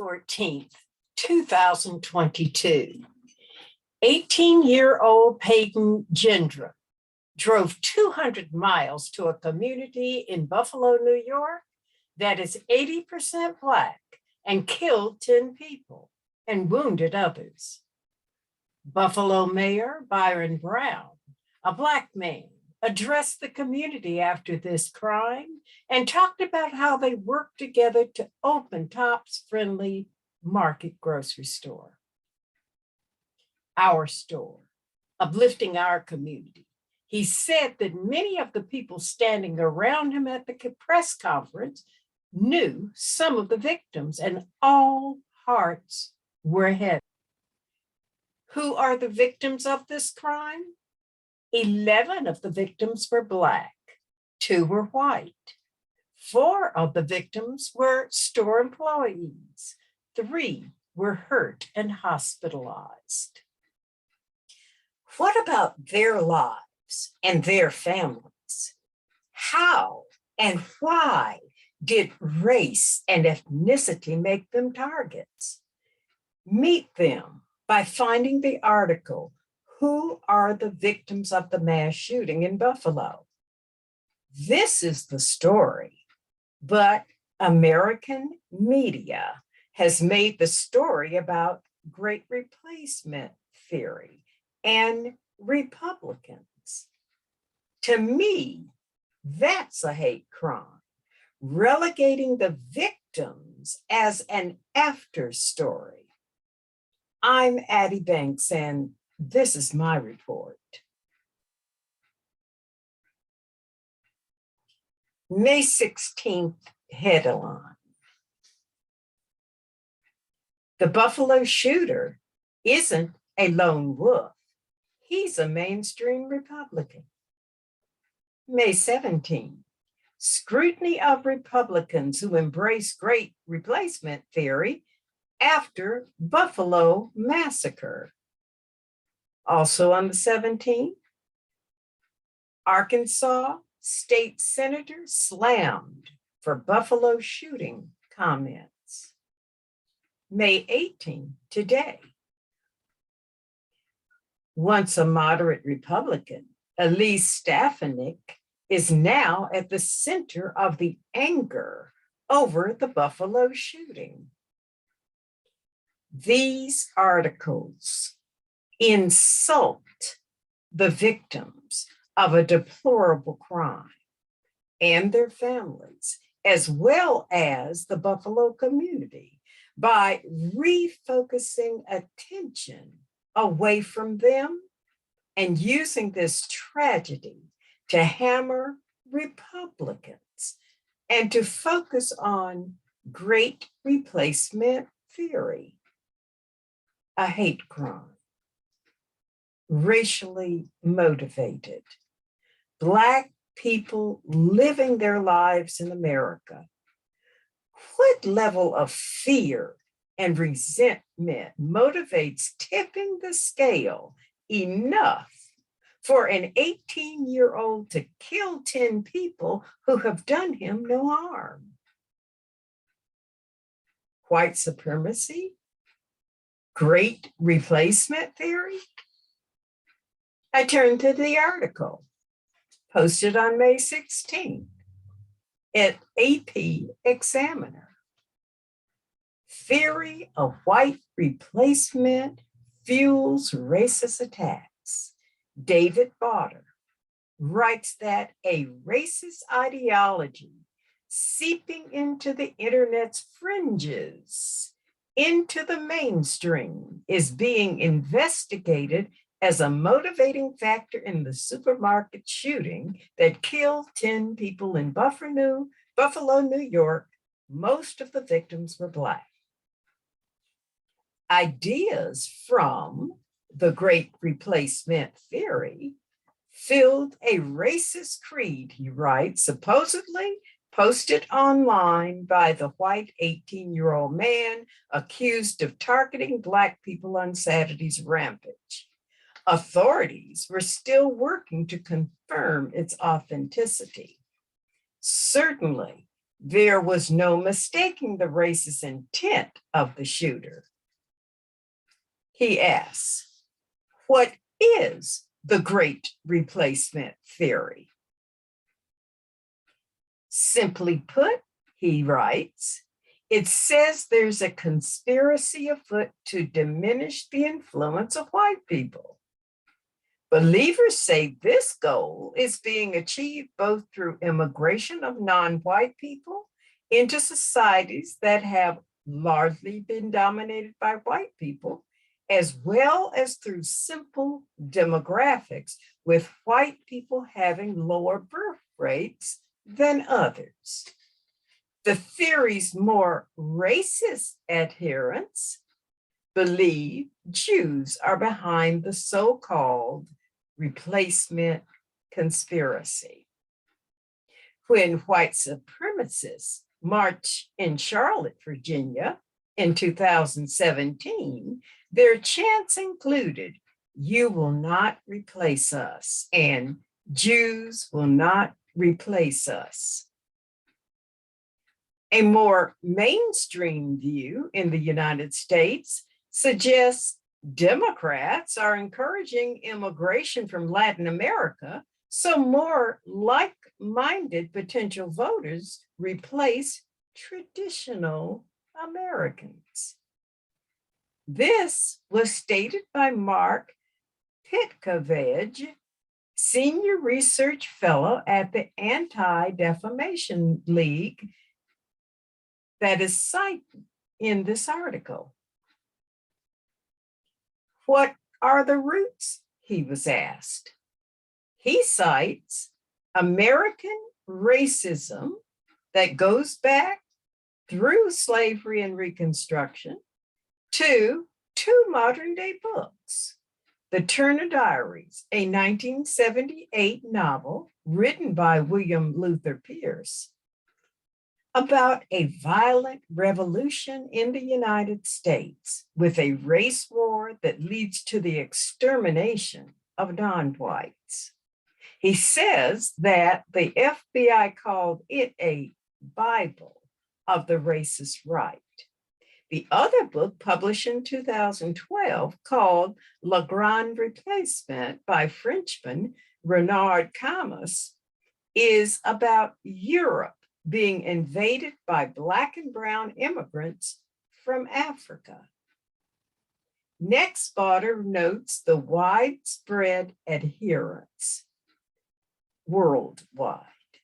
14th, 2022, 18-year-old Peyton Gendra drove 200 miles to a community in Buffalo, New York that is 80% Black and killed 10 people and wounded others. Buffalo Mayor Byron Brown, a Black man, addressed the community after this crime and talked about how they worked together to open Tops-friendly Market grocery store. Our store, uplifting our community. He said that many of the people standing around him at the press conference knew some of the victims and all hearts were heavy. Who are the victims of this crime? 11 of the victims were Black, 2 were white. 4 of the victims were store employees. 3 were hurt and hospitalized. What about their lives and their families? How and why did race and ethnicity make them targets? Meet them by finding the article, Who Are the Victims of the Mass Shooting in Buffalo? This is the story, but American media has made the story about Great Replacement theory and Republicans. To me, that's a hate crime, relegating the victims as an after story. I'm Addie Banks, and this is my report. May 16th headline. The Buffalo shooter isn't a lone wolf. He's a mainstream Republican. May 17th. Scrutiny of Republicans who embrace Great Replacement theory after Buffalo massacre. Also on the 17th, Arkansas State Senator slammed for Buffalo shooting comments. May 18th, today. Once a moderate Republican, Elise Stefanik is now at the center of the anger over the Buffalo shooting. These articles insult the victims of a deplorable crime and their families, as well as the Buffalo community, by refocusing attention away from them and using this tragedy to hammer Republicans and to focus on Great Replacement theory, a hate crime, racially motivated, Black people living their lives in America. What level of fear and resentment motivates tipping the scale enough for an 18-year-old to kill 10 people who have done him no harm? White supremacy? Great Replacement theory? I turned to the article posted on May 16th at AP Examiner. Theory of white replacement fuels racist attacks. David Botter writes that a racist ideology seeping into the internet's fringes, into the mainstream, is being investigated as a motivating factor in the supermarket shooting that killed 10 people in Buffalo, New York. Most of the victims were Black. Ideas from the Great Replacement theory filled a racist creed, he writes, supposedly posted online by the white 18-year-old man accused of targeting Black people on Saturday's rampage. Authorities were still working to confirm its authenticity. Certainly, There was no mistaking the racist intent of the shooter. He asks, what is the great replacement theory? Simply put, he writes, it says there's a conspiracy afoot to diminish the influence of white people. Believers say this goal is being achieved both through immigration of non-white people into societies that have largely been dominated by white people, as well as through simple demographics, with white people having lower birth rates than others. The theory's more racist adherents believe Jews are behind the so-called replacement conspiracy. When white supremacists marched in Charlotte, Virginia in 2017, their chants included, "You will not replace us," and "Jews will not replace us." A more mainstream view in the United States suggests Democrats are encouraging immigration from Latin America so more like-minded potential voters replace traditional Americans. This was stated by Mark Pitkovich, Senior Research Fellow at the Anti-Defamation League, that is cited in this article. What are the roots? He was asked. He cites American racism that goes back through slavery and Reconstruction to two modern-day books. The Turner Diaries, a 1978 novel written by William Luther Pierce, about a violent revolution in the United States with a race war that leads to the extermination of non-whites. He says that the FBI called it a Bible of the racist right. The other book, published in 2012, called Le Grand Replacement by Frenchman Renard Camus, is about Europe being invaded by Black and brown immigrants from Africa. Next, Botter notes the widespread adherence worldwide,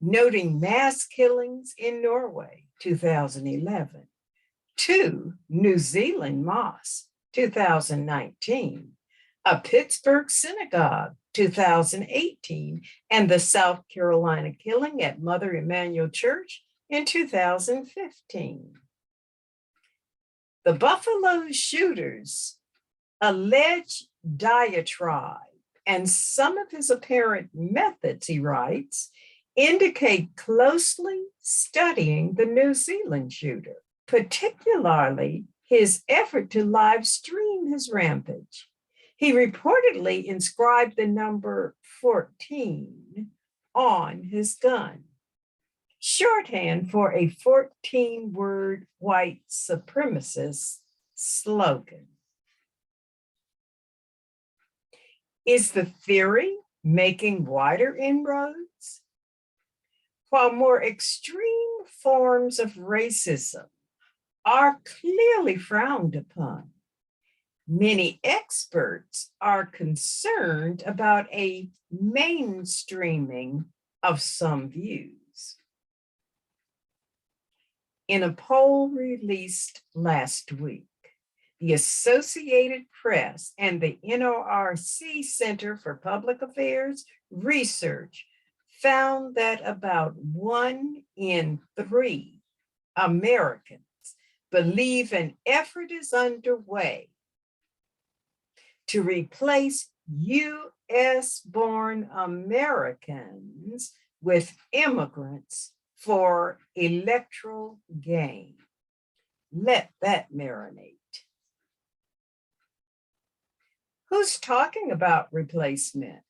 noting mass killings in Norway, 2011, 2 New Zealand mosques, 2019, a Pittsburgh synagogue, 2018, and the South Carolina killing at Mother Emanuel Church in 2015. The Buffalo shooters' alleged diatribe and some of his apparent methods, he writes, indicate closely studying the New Zealand shooter, particularly his effort to live stream his rampage. He reportedly inscribed the number 14 on his gun, shorthand for a 14-word white supremacist slogan. Is the theory making wider inroads? While more extreme forms of racism are clearly frowned upon, many experts are concerned about a mainstreaming of some views. In a poll released last week, the Associated Press and the NORC Center for Public Affairs Research found that about 1 in 3 Americans believe an effort is underway to replace US-born Americans with immigrants for electoral gain. Let that marinate. Who's talking about replacement?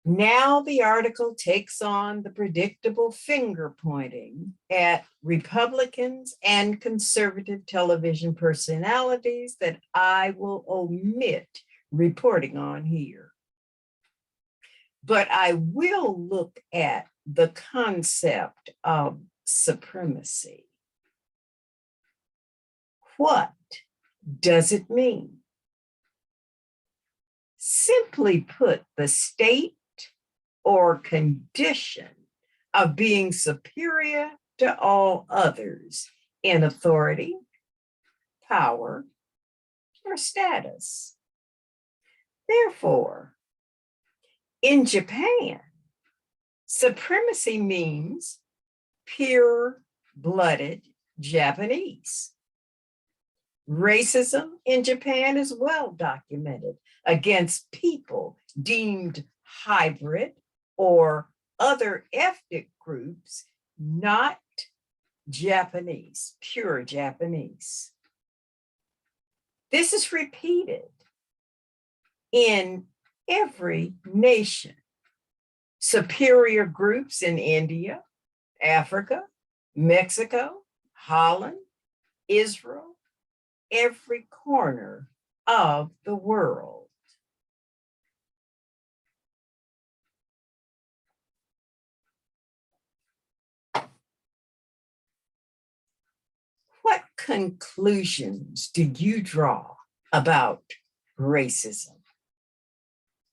Now the article takes on the predictable finger pointing at Republicans and conservative television personalities that I will omit reporting on here. But I will look at the concept of supremacy. What does it mean? Simply put, the state or condition of being superior to all others in authority, power, or status. Therefore, in Japan, supremacy means pure-blooded Japanese. Racism in Japan is well documented against people deemed hybrid or other ethnic groups not Japanese, pure Japanese. This is repeated in every nation. Superior groups in India, Africa, Mexico, Holland, Israel, every corner of the world. What conclusions do you draw about racism,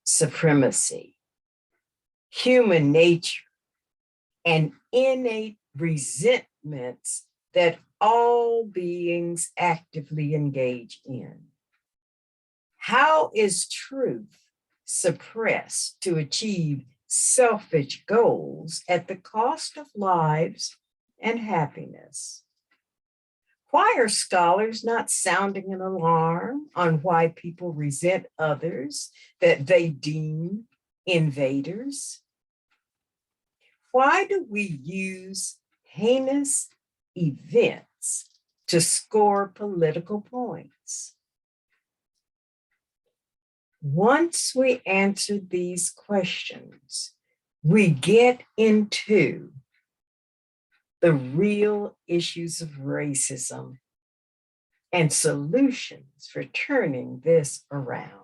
supremacy, human nature, and innate resentments that all beings actively engage in? How is truth suppressed to achieve selfish goals at the cost of lives and happiness? Why are scholars not sounding an alarm on why people resent others that they deem invaders? Why do we use heinous events to score political points? Once we answer these questions, we get into the real issues of racism and solutions for turning this around.